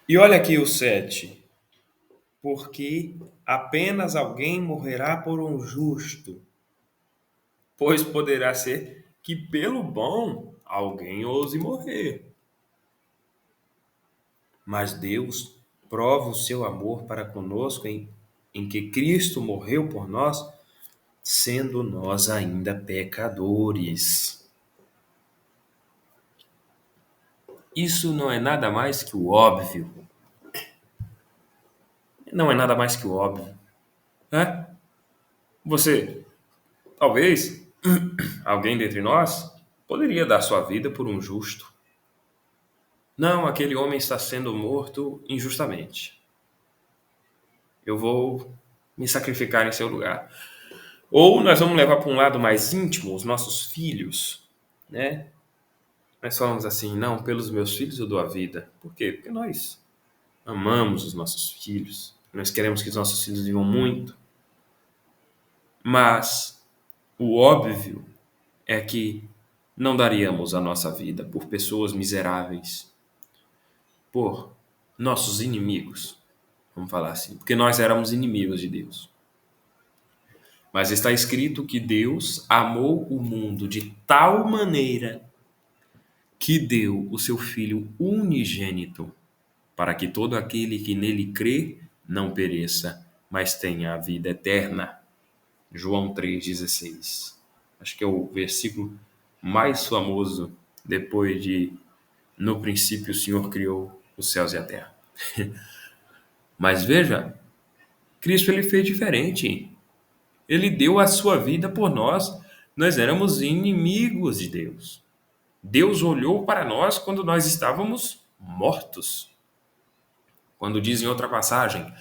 E olha aqui o 7. Porque apenas alguém morrerá por um justo, pois poderá ser que pelo bom alguém ouse morrer. Mas Deus prova o seu amor para conosco em que Cristo morreu por nós, sendo nós ainda pecadores. Isso não é nada mais que o óbvio. Não é nada mais que o óbvio, né? Você, talvez, alguém dentre nós, poderia dar sua vida por um justo. Não, aquele homem está sendo morto injustamente. Eu vou me sacrificar em seu lugar. Ou nós vamos levar para um lado mais íntimo os nossos filhos, né? Nós falamos assim, não, pelos meus filhos eu dou a vida. Por quê? Porque nós amamos os nossos filhos. Nós queremos que os nossos filhos vivam muito. Mas o óbvio é que não daríamos a nossa vida por pessoas miseráveis, por nossos inimigos, vamos falar assim, porque nós éramos inimigos de Deus. Mas está escrito que Deus amou o mundo de tal maneira que deu o seu Filho unigênito, para que todo aquele que nele crê não pereça, mas tenha a vida eterna. João 3,16. Acho que é o versículo mais famoso depois de no princípio o Senhor criou os céus e a terra. Mas veja, Cristo ele fez diferente. Ele deu a sua vida por nós. Nós éramos inimigos de Deus. Deus olhou para nós quando nós estávamos mortos. Quando diz em outra passagem,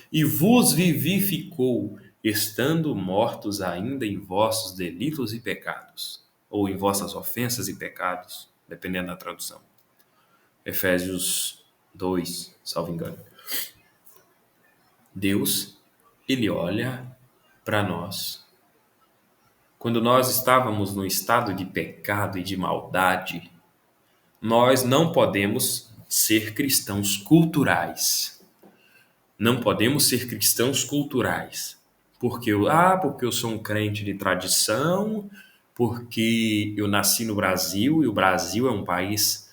e vos vivificou, estando mortos ainda em vossos delitos e pecados, ou em vossas ofensas e pecados, dependendo da tradução. Efésios 2, salvo engano. Deus, ele olha para nós. Quando nós estávamos no estado de pecado e de maldade, nós não podemos ser cristãos culturais. Não podemos ser cristãos culturais. Porque eu sou um crente de tradição, porque eu nasci no Brasil e o Brasil é um país,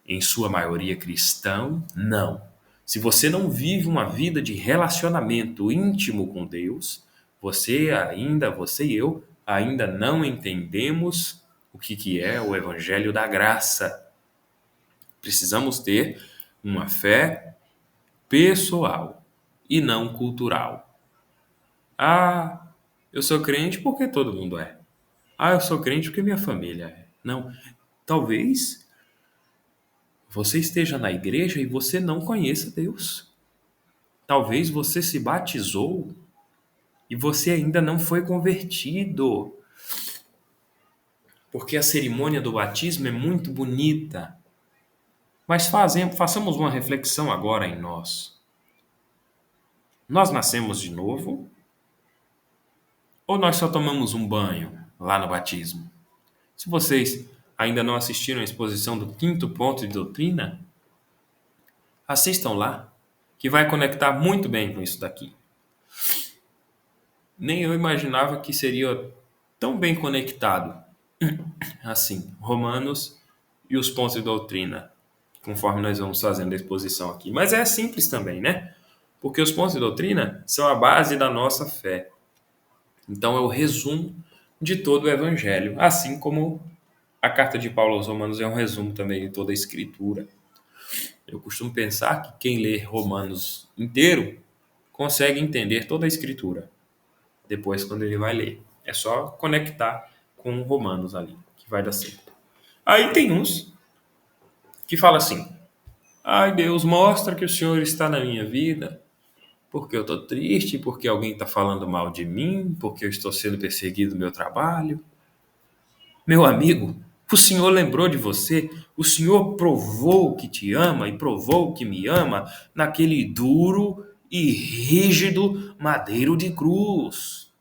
em sua maioria, cristão. Não. Se você não vive uma vida de relacionamento íntimo com Deus, você e eu, ainda não entendemos o que é o Evangelho da Graça. Precisamos ter uma fé pessoal e não cultural. Ah, eu sou crente porque todo mundo é. Ah, eu sou crente porque minha família é. Não, talvez você esteja na igreja e você não conheça Deus. Talvez você se batizou e você ainda não foi convertido. Porque a cerimônia do batismo é muito bonita. Mas façamos uma reflexão agora em nós. Nós nascemos de novo ou nós só tomamos um banho lá no batismo? Se vocês ainda não assistiram a exposição do quinto ponto de doutrina, assistam lá, que vai conectar muito bem com isso daqui. Nem eu imaginava que seria tão bem conectado assim, Romanos e os pontos de doutrina, conforme nós vamos fazendo a exposição aqui. Mas é simples também, né? Porque os pontos de doutrina são a base da nossa fé. Então é o resumo de todo o evangelho, assim como a carta de Paulo aos Romanos é um resumo também de toda a escritura. Eu costumo pensar que quem lê Romanos inteiro consegue entender toda a escritura. Depois, quando ele vai ler, é só conectar com Romanos ali, que vai dar certo. Aí tem uns que falam assim: ai Deus, mostra que o Senhor está na minha vida, porque eu estou triste, porque alguém está falando mal de mim, porque eu estou sendo perseguido no meu trabalho. Meu amigo, o Senhor lembrou de você, o Senhor provou que te ama e provou que me ama naquele duro e rígido madeiro de cruz.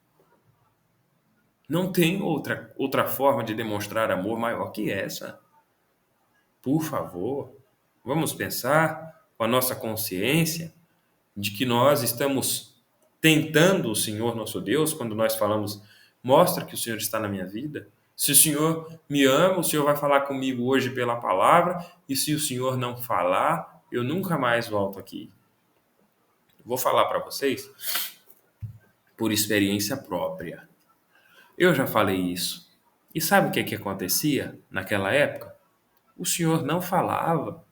Não tem outra forma de demonstrar amor maior que essa. Por favor, vamos pensar. com a nossa consciência de que nós estamos tentando o Senhor nosso Deus quando nós falamos, mostra que o Senhor está na minha vida. Se o Senhor me ama, o Senhor vai falar comigo hoje pela palavra, e se o Senhor não falar, eu nunca mais volto aqui. Vou falar para vocês por experiência própria. Eu já falei isso. E sabe o que acontecia naquela época? O Senhor não falava,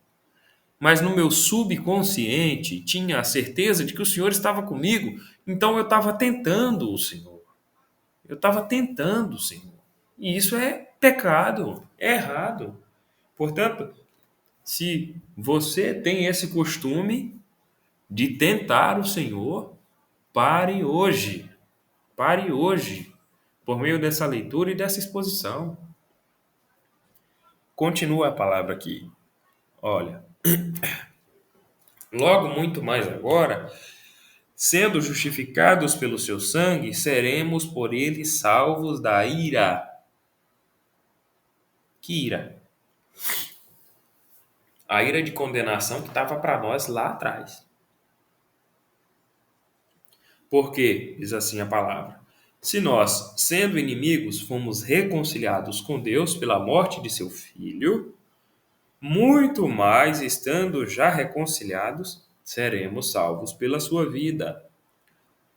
mas no meu subconsciente tinha a certeza de que o Senhor estava comigo, então eu estava tentando o Senhor. Eu estava tentando o Senhor. E isso é pecado, é errado. Portanto, se você tem esse costume de tentar o Senhor, pare hoje. Pare hoje, por meio dessa leitura e dessa exposição. Continua a palavra aqui. Olha, logo muito mais agora, sendo justificados pelo seu sangue, seremos por ele salvos da ira. Que ira? A ira de condenação que estava para nós lá atrás. Porque, diz assim a palavra, se nós, sendo inimigos, fomos reconciliados com Deus pela morte de seu Filho, muito mais, estando já reconciliados, seremos salvos pela sua vida.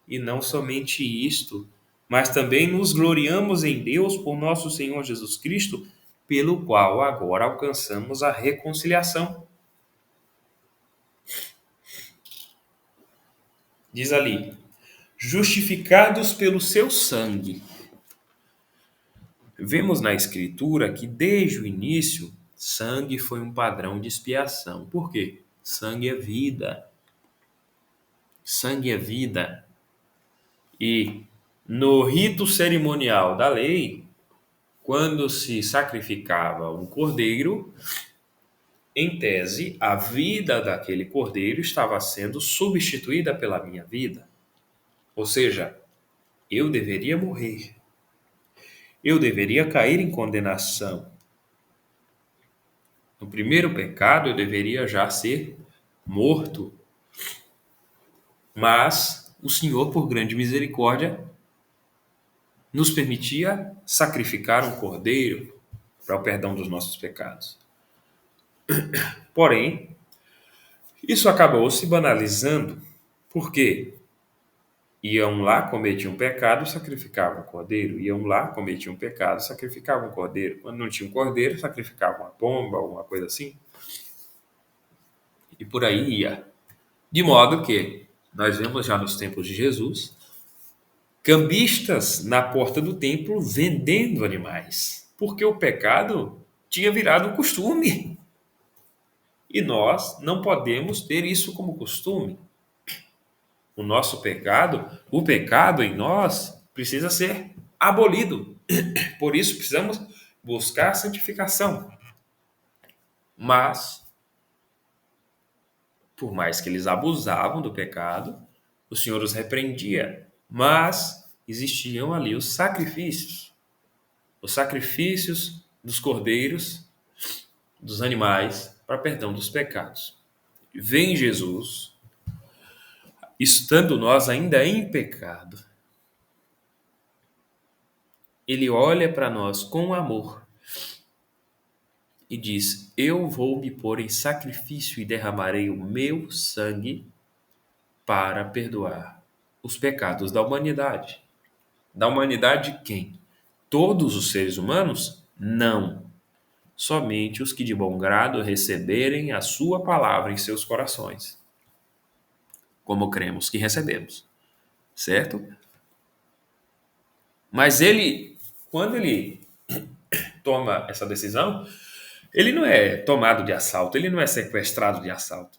E não somente isto, mas também nos gloriamos em Deus por nosso Senhor Jesus Cristo, pelo qual agora alcançamos a reconciliação. Diz ali, justificados pelo seu sangue. Vemos na Escritura que desde o início, sangue foi um padrão de expiação. Por quê? Sangue é vida. Sangue é vida. E no rito cerimonial da lei, quando se sacrificava um cordeiro, em tese, a vida daquele cordeiro estava sendo substituída pela minha vida. Ou seja, eu deveria morrer. Eu deveria cair em condenação. No primeiro pecado, eu deveria já ser morto. Mas o Senhor, por grande misericórdia, nos permitia sacrificar um cordeiro para o perdão dos nossos pecados. Porém, isso acabou se banalizando, porque iam lá, cometiam um pecado, sacrificavam um cordeiro. Iam lá, cometiam um pecado, sacrificavam um cordeiro. Quando não tinha um cordeiro, sacrificavam uma pomba, alguma coisa assim. E por aí ia. De modo que nós vemos já nos tempos de Jesus cambistas na porta do templo vendendo animais, porque o pecado tinha virado um costume. E nós não podemos ter isso como costume. O nosso pecado, o pecado em nós, precisa ser abolido. Por isso precisamos buscar a santificação. Mas, por mais que eles abusavam do pecado, o Senhor os repreendia. Mas existiam ali os sacrifícios dos cordeiros, dos animais, para perdão dos pecados. Vem Jesus, estando nós ainda em pecado, ele olha para nós com amor e diz: eu vou me pôr em sacrifício e derramarei o meu sangue para perdoar os pecados da humanidade. Da humanidade quem? Todos os seres humanos? Não. Somente os que de bom grado receberem a sua palavra em seus corações, como cremos que recebemos, certo? Mas ele, quando ele toma essa decisão, ele não é tomado de assalto, ele não é sequestrado de assalto.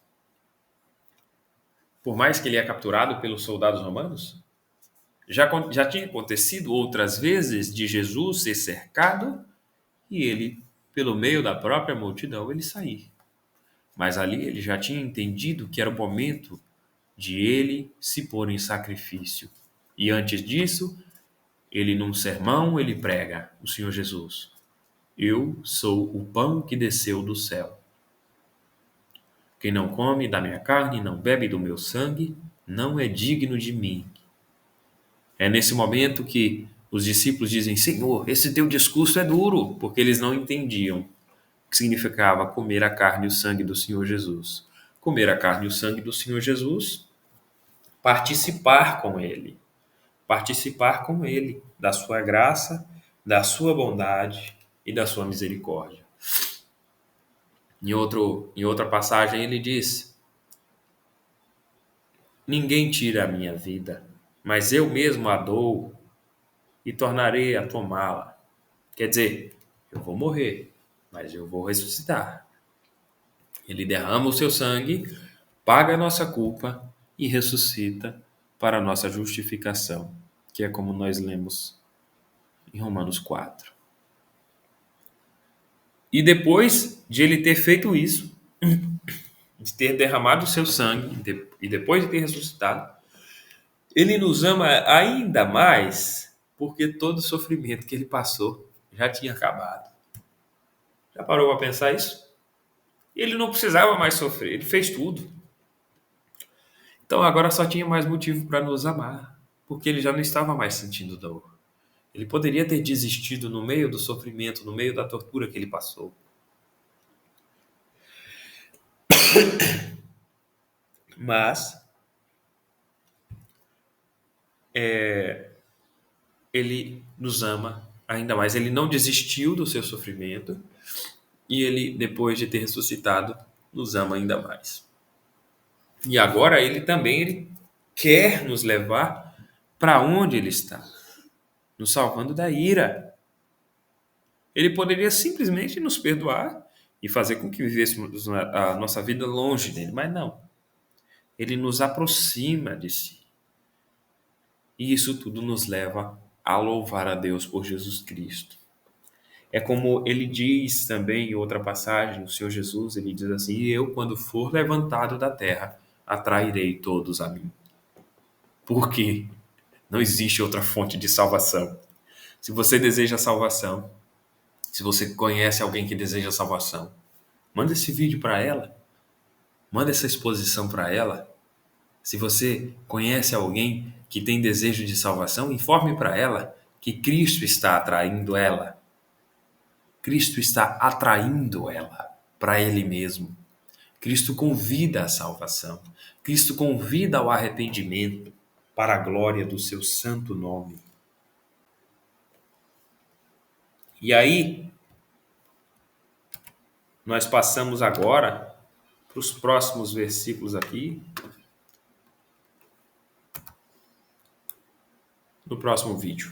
Por mais que ele é capturado pelos soldados romanos, já tinha acontecido outras vezes de Jesus ser cercado e ele, pelo meio da própria multidão, ele sair. Mas ali ele já tinha entendido que era o momento de ele se pôr em sacrifício. E antes disso, ele num sermão, ele prega o Senhor Jesus: eu sou o pão que desceu do céu. Quem não come da minha carne, não bebe do meu sangue, não é digno de mim. É nesse momento que os discípulos dizem: Senhor, esse teu discurso é duro, porque eles não entendiam o que significava comer a carne e o sangue do Senhor Jesus. Comer a carne e o sangue do Senhor Jesus, participar com Ele da sua graça, da sua bondade e da sua misericórdia. Em outra passagem ele diz: Ninguém tira a minha vida, mas eu mesmo a dou e tornarei a tomá-la. Quer dizer, eu vou morrer, mas eu vou ressuscitar. Ele derrama o seu sangue, paga a nossa culpa e ressuscita para a nossa justificação, que é como nós lemos em Romanos 4. E depois de ele ter feito isso, de ter derramado o seu sangue e depois de ter ressuscitado, ele nos ama ainda mais porque todo o sofrimento que ele passou já tinha acabado. Já parou para pensar isso? Ele não precisava mais sofrer, ele fez tudo. Então agora só tinha mais motivo para nos amar, porque ele já não estava mais sentindo dor. Ele poderia ter desistido no meio do sofrimento, no meio da tortura que ele passou. Mas ele nos ama ainda mais. Ele não desistiu do seu sofrimento e ele, depois de ter ressuscitado, nos ama ainda mais. E agora ele quer nos levar para onde ele está, nos salvando da ira. Ele poderia simplesmente nos perdoar e fazer com que vivêssemos a nossa vida longe dele, mas não. Ele nos aproxima de si. E isso tudo nos leva a louvar a Deus por Jesus Cristo. É como ele diz também em outra passagem, o Senhor Jesus, ele diz assim: E eu, quando for levantado da terra, atrairei todos a mim. Por quê? Não existe outra fonte de salvação. Se você deseja salvação, se você conhece alguém que deseja salvação, manda esse vídeo para ela, manda essa exposição para ela. Se você conhece alguém que tem desejo de salvação, informe para ela que Cristo está atraindo ela. Cristo está atraindo ela para Ele mesmo. Cristo convida à salvação. Cristo convida ao arrependimento para a glória do seu santo nome. E aí, nós passamos agora para os próximos versículos aqui. No próximo vídeo.